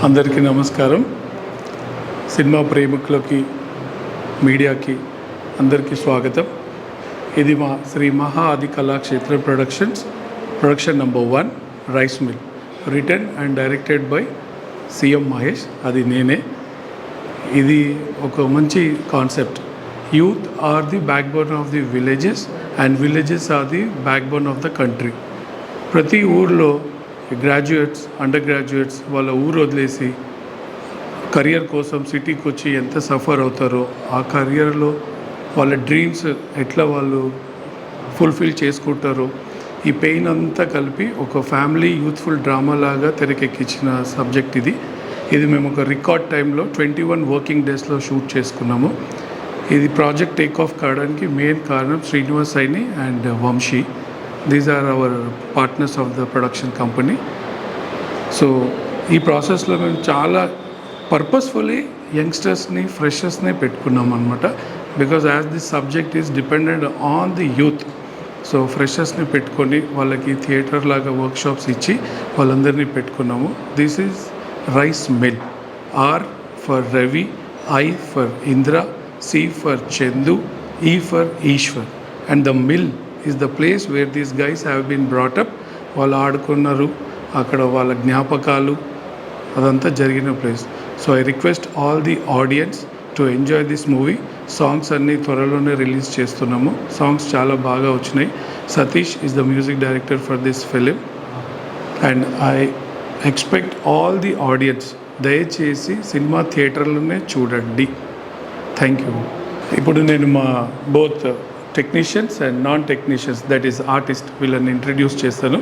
అందరికీ నమస్కారం. సినిమా ప్రేమికులకి, మీడియాకి అందరికీ స్వాగతం. ఇది మా Shri Maha Adi Kalakshetra production number 1 rice mill, written and directed by CM Mahesh. అది నేనే. ఇది ఒక మంచి concept. Youth are the back bone of the villages and villages are the back bone of the country. ప్రతి ఊర్లో గ్రాడ్యుయేట్స్, అండర్ గ్రాడ్యుయేట్స్ వాళ్ళ ఊరు వదిలేసి కెరియర్ కోసం సిటీకి వచ్చి ఎంత సఫర్ అవుతారో, ఆ కెరియర్లో వాళ్ళ డ్రీమ్స్ ఎట్లా వాళ్ళు ఫుల్ఫిల్ చేసుకుంటారో, ఈ పెయిన్ అంతా కలిపి ఒక ఫ్యామిలీ యూత్ఫుల్ డ్రామా లాగా తెరకెక్కించిన సబ్జెక్ట్ ఇది. మేము ఒక రికార్డ్ టైంలో 21 వర్కింగ్ డేస్లో షూట్ చేసుకున్నాము. ఇది ప్రాజెక్ట్ టేక్ ఆఫ్ కావడానికి మెయిన్ కారణం Srinivas Saini and Vamsi. These are our partners of the production company. So ఈ ప్రాసెస్లో మేము చాలా పర్పస్ఫుల్లీ యంగ్స్టర్స్ని, ఫ్రెషర్స్ని పెట్టుకున్నాం అనమాట. Because as this subject is dependent on the youth. So ఫ్రెషర్స్ని పెట్టుకొని వాళ్ళకి థియేటర్ లాగా వర్క్షాప్స్ ఇచ్చి వాళ్ళందరినీ పెట్టుకున్నాము. This is rice mill. R for Ravi, I for Indra, C for Chandu, E for Eshwar. And the mill is the place where these guys have been brought up. వాళ్ళు ఆడుకున్నారు, అక్కడ వాళ్ళ జ్ఞాపకాలు అదంతా జరిగిన place. So I request all the audience to enjoy this movie. Songs అన్నీ త్వరలోనే release చేస్తున్నాము. సాంగ్స్ చాలా బాగా వచ్చినాయి. Satish is the music director for this film and I expect all the audience దయచేసి సినిమా థియేటర్లోనే చూడండి. Thank you. ఇప్పుడు నేను మా both technicians and non technicians, that is artist, వీళ్ళని ఇంట్రడ్యూస్ చేస్తాను.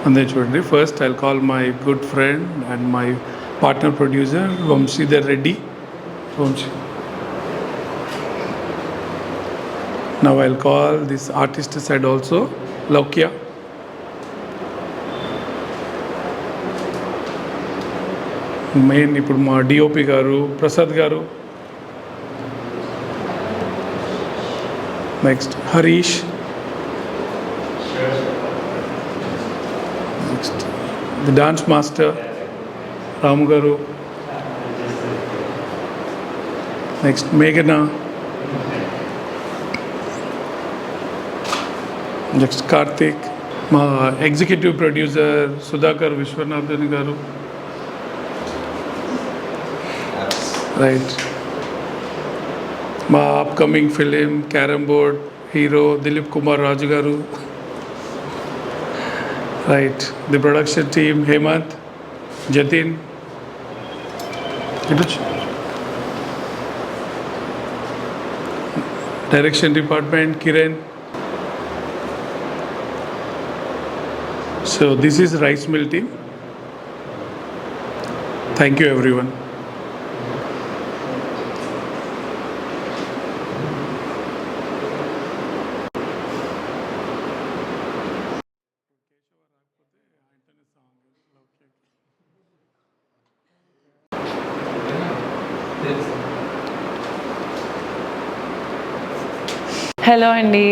అందరూ చూడండి. First I call my good friend and my partner producer Vamshidhar Reddy. Vamsi. Now I call this artist side also Loukya. Main ఇప్పుడు మా డిఓపి గారు Prasad garu. Next Harish. Next the dance master Ramu garu. Next మేఘనా. Next Karthik. మా executive producer Sudhakar Viswanathan garu. Right. మా upcoming film carrom board hero Dilip Kumar Raju garu. Right. The production team Hemanth, Jatin. Direction department Kiran. So this is rice mill team. Thank you everyone. Hello అండి,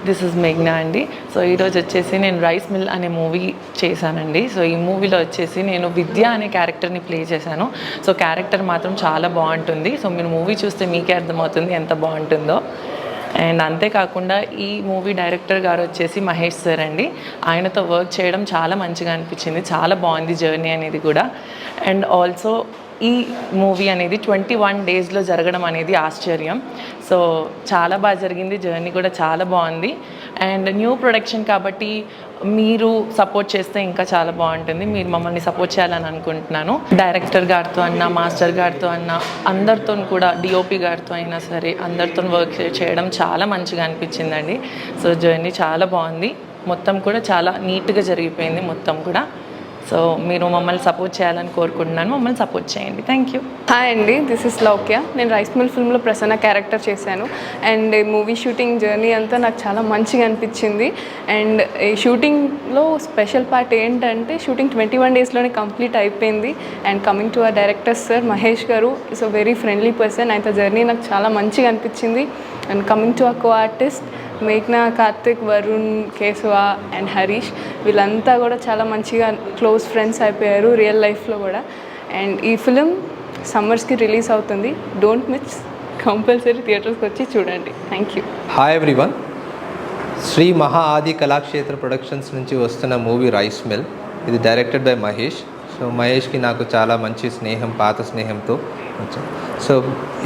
this is మేఘ్నా అండి. So ఈరోజు వచ్చేసి నేను rice mill అనే movie చేశానండి. So ఈ మూవీలో వచ్చేసి నేను విద్య అనే క్యారెక్టర్ని ప్లే చేశాను. సో క్యారెక్టర్ మాత్రం చాలా బాగుంటుంది. సో మీరు మూవీ చూస్తే మీకే అర్థమవుతుంది ఎంత బాగుంటుందో. అండ్ అంతేకాకుండా ఈ మూవీ డైరెక్టర్ గారు వచ్చేసి మహేష్ సార్ అండి. ఆయనతో వర్క్ చేయడం చాలా మంచిగా అనిపించింది. చాలా బాగుంది జర్నీ అనేది కూడా. అండ్ ఆల్సో ఈ మూవీ అనేది 21 డేస్లో జరగడం అనేది ఆశ్చర్యం. సో చాలా బాగా జరిగింది. జర్నీ కూడా చాలా బాగుంది. అండ్ న్యూ ప్రొడక్షన్ కాబట్టి మీరు సపోర్ట్ చేస్తే ఇంకా చాలా బాగుంటుంది. మీరు మమ్మల్ని సపోర్ట్ చేయాలని అనుకుంటున్నాను. డైరెక్టర్ గారితో అన్నా, మాస్టర్ గారితో అన్నా, అందరితో కూడా, డిఓపి గారితో అయినా సరే అందరితో వర్క్ చేయడం చాలా మంచిగా అనిపించిందండి. సో జర్నీ చాలా బాగుంది. మొత్తం కూడా చాలా నీట్గా జరిగిపోయింది మొత్తం కూడా. సో మీరు మమ్మల్ని సపోర్ట్ చేయాలని కోరుకుంటున్నాను. మమ్మల్ని సపోర్ట్ చేయండి. Thank you. హాయ్ అండి, దిస్ ఇస్ లౌక్య. నేను రైస్ మిల్ ఫిల్మ్లో ప్రసన్న క్యారెక్టర్ చేశాను. అండ్ మూవీ షూటింగ్ జర్నీ అంతా నాకు చాలా మంచిగా అనిపించింది. అండ్ ఈ షూటింగ్లో స్పెషల్ పార్ట్ ఏంటంటే షూటింగ్ 21 డేస్లోనే కంప్లీట్ అయిపోయింది. And coming to our director sir Mahesh garu is a very friendly person. ఆయన జర్నీ నాకు చాలా మంచిగా అనిపించింది. And coming to a co artist మేఘ్నా, కార్తిక్, వరుణ్, కేశవ అండ్ హరీష్, వీళ్ళంతా కూడా చాలా మంచిగా క్లోజ్ ఫ్రెండ్స్ అయిపోయారు రియల్ లైఫ్లో కూడా. అండ్ ఈ ఫిలిం సమ్మర్స్కి రిలీజ్ అవుతుంది. డోంట్ మిస్, కంపల్సరీ థియేటర్స్కి వచ్చి చూడండి. Thank you. Hi everyone, Shri Maha Adi Kalakshetra productions నుంచి వస్తున్న మూవీ రైస్ మిల్. ఇది డైరెక్టెడ్ బై మహేష్. సో మహేష్కి నాకు చాలా మంచి స్నేహం, పాత స్నేహంతో వచ్చాం. సో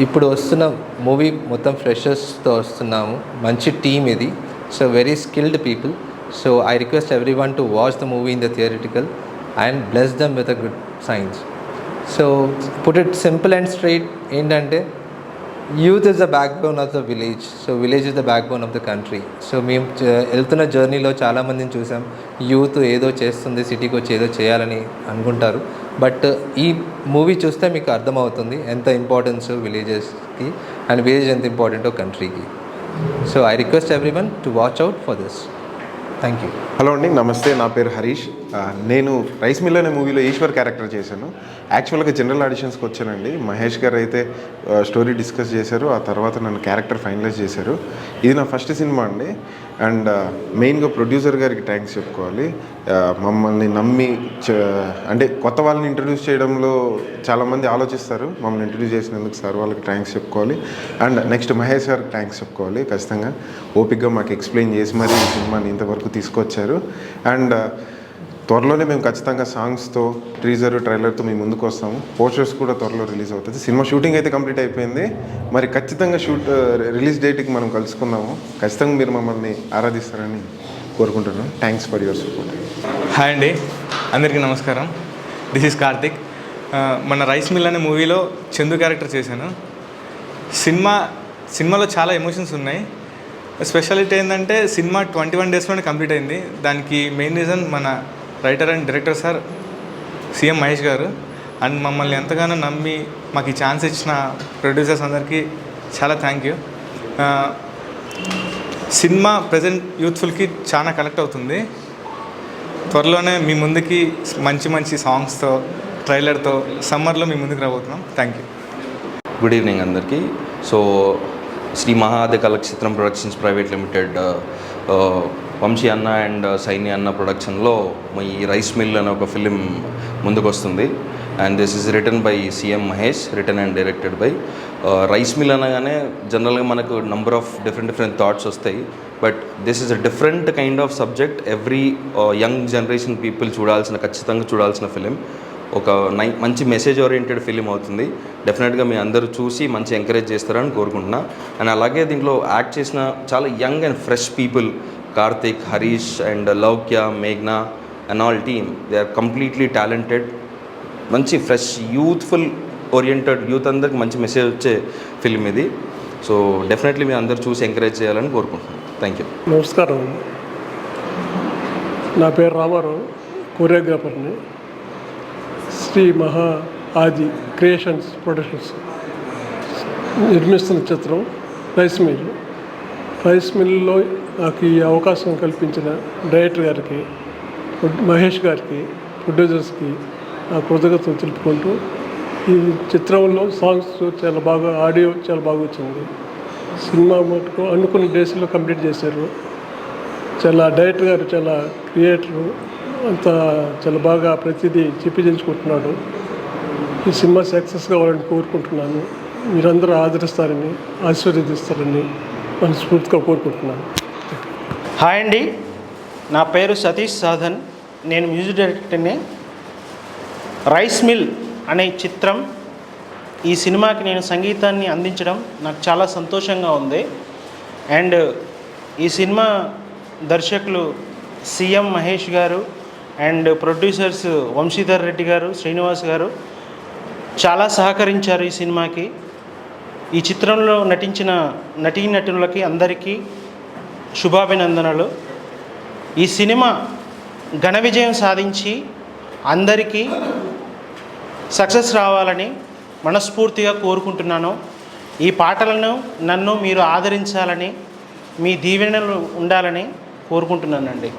ఇప్పుడు వస్తున్న మూవీ మొత్తం ఫ్రెషర్స్తో వస్తున్నాము. మంచి టీమ్ ఇది. So very skilled people. So I request every one to watch the movie in the theatrical and bless them with a good signs. So put it simple and straight ఏంటంటే, youth is the back bone of the village. So village is the back bone of the country. So మేము వెళ్తున్న జర్నీలో చాలామందిని చూసాం. Youth ఏదో చేస్తుంది, సిటీకి వచ్చి ఏదో చేయాలని అనుకుంటారు. బట్ ఈ మూవీ చూస్తే మీకు అర్థమవుతుంది ఎంత ఇంపార్టెన్స్ విలేజెస్కి అండ్ విలేజ్ ఎంత ఇంపార్టెంటో కంట్రీకి. So I request everyone to watch out for this. Thank you. Hello అండి, నమస్తే. నా పేరు హరీష్. నేను రైస్ మిల్ అనే మూవీలో ఈశ్వర్ క్యారెక్టర్ చేశాను. యాక్చువల్గా జనరల్ ఆడిషన్స్కి వచ్చానండి. మహేష్ గారు అయితే స్టోరీ డిస్కస్ చేశారు, ఆ తర్వాత నన్ను క్యారెక్టర్ ఫైనలైజ్ చేశారు. ఇది నా ఫస్ట్ సినిమా అండి. అండ్ మెయిన్గా ప్రొడ్యూసర్ గారికి థ్యాంక్స్ చెప్పుకోవాలి. మమ్మల్ని నమ్మి అంటే కొత్త వాళ్ళని ఇంట్రడ్యూస్ చేయడంలో చాలామంది ఆలోచిస్తారు. మమ్మల్ని ఇంట్రడ్యూస్ చేసినందుకు సార్ వాళ్ళకి థ్యాంక్స్ చెప్పుకోవాలి. అండ్ నెక్స్ట్ మహేష్ గారికి థ్యాంక్స్ చెప్పుకోవాలి. ఖచ్చితంగా ఓపిక్గా మాకు ఎక్స్ప్లెయిన్ చేసి మరి ఈ సినిమాని ఇంతవరకు తీసుకొచ్చారు. అండ్ త్వరలోనే మేము ఖచ్చితంగా సాంగ్స్తో, టీజర్, ట్రైలర్తో మేము ముందుకు వస్తాము. పోస్టర్స్ కూడా త్వరలో రిలీజ్ అవుతుంది. సినిమా షూటింగ్ అయితే కంప్లీట్ అయిపోయింది. మరి ఖచ్చితంగా రిలీజ్ డేట్కి మనం కలుసుకుందాము. ఖచ్చితంగా మీరు మమ్మల్ని ఆరాధిస్తారని కోరుకుంటున్నాను. Thanks for your support. Hi అండి, అందరికీ నమస్కారం. This is Karthik. మన రైస్ మిల్ అనే మూవీలో చందు క్యారెక్టర్ చేశాను. సినిమాలో చాలా ఎమోషన్స్ ఉన్నాయి. స్పెషాలిటీ ఏంటంటే సినిమా 21 డేస్లోనే కంప్లీట్ అయింది. దానికి మెయిన్ రీజన్ మన writer and director sir CM Mahesh గారు. అండ్ మమ్మల్ని ఎంతగానో నమ్మి మాకు ఈ ఛాన్స్ ఇచ్చిన ప్రొడ్యూసర్స్ అందరికీ చాలా థ్యాంక్ యూ. సినిమా ప్రజెంట్ యూత్ఫుల్కి చాలా కనెక్ట్ అవుతుంది. త్వరలోనే మీ ముందుకి మంచి సాంగ్స్తో, ట్రైలర్తో సమ్మర్లో మీ ముందుకు రాబోతున్నాం. Thank you. గుడ్ ఈవినింగ్ అందరికీ. So Shri Maha Adi Kalakshetram productions private limited Vamsi అన్న అండ్ సైని అన్న ప్రొడక్షన్లో ఈ రైస్ మిల్ అనే ఒక ఫిలిం ముందుకు వస్తుంది. And this is written by CM Mahesh, written and directed by. Rice mill అనగానే జనరల్గా మనకు నంబర్ ఆఫ్ డిఫరెంట్ థాట్స్ వస్తాయి. But this is a different kind of subject. Every young generation people ఖచ్చితంగా చూడాల్సిన ఫిలిం. ఒక మంచి మెసేజ్ ఓరియంటెడ్ ఫిలిం అవుతుంది. డెఫినెట్గా మీ అందరూ చూసి మంచి ఎంకరేజ్ చేస్తారని కోరుకుంటున్నా. అండ్ అలాగే దీంట్లో యాక్ట్ చేసిన చాలా young and fresh people, Karthik, Harish and Loukya, మేఘ్నా and all team, they are completely talented. మంచి ఫ్రెష్ యూత్ఫుల్ ఓరియంటెడ్, యూత్ అందరికి మంచి మెసేజ్ వచ్చే ఫిలిం ఇది. సో డెఫినెట్లీ మీ అందరూ చూసి ఎంకరేజ్ చేయాలని కోరుకుంటున్నాను. Thank you. నమస్కారం, నా పేరు రామారావు, కొరియోగ్రాఫర్ని. శ్రీ మహా ఆది క్రియేషన్స్ ప్రొడక్షన్స్ నిర్మిస్తున్న చిత్రం రైస్ మిల్. రైస్ మిల్లో నాకు ఈ అవకాశం కల్పించిన డైరెక్టర్ గారికి, మహేష్ గారికి, ప్రొడ్యూసర్స్కి నా కృతజ్ఞతలు తెలుపుకుంటూ, ఈ చిత్రంలో సాంగ్స్ చాలా బాగా, ఆడియో చాలా బాగా వచ్చింది. సినిమా మటుకు అనుకున్న డేస్లో కంప్లీట్ చేశారు. చాలా డైరెక్టర్ గారు చాలా క్రియేటరు, అంతా చాలా బాగా ప్రతిదీ చెప్పించుకుంటున్నాడు. ఈ సినిమా సక్సెస్ కావాలని కోరుకుంటున్నాను. మీరందరూ ఆదరిస్తారని, ఆశీర్వదిస్తారని మనస్ఫూర్తిగా కోరుకుంటున్నాను. హాయ్ అండి, నా పేరు సతీష్ సాధన్, నేను మ్యూజిక్ డైరెక్టర్ని. రైస్ మిల్ అనే చిత్రం, ఈ సినిమాకి నేను సంగీతాన్ని అందించడం నాకు చాలా సంతోషంగా ఉంది. అండ్ ఈ సినిమా దర్శకులు సీఎం మహేష్ గారు అండ్ ప్రొడ్యూసర్స్ వంశీధర్ రెడ్డి గారు, శ్రీనివాస్ గారు చాలా సహకరించారు ఈ సినిమాకి. ఈ చిత్రంలో నటించిన నటీనటులకి అందరికీ శుభాభినందనలు. ఈ సినిమా ఘన విజయం సాధించి అందరికీ సక్సెస్ రావాలని మనస్ఫూర్తిగా కోరుకుంటున్నాను. ఈ పాటలను నన్ను మీరు ఆదరించాలని, మీ దీవెనలు ఉండాలని కోరుకుంటున్నానండి.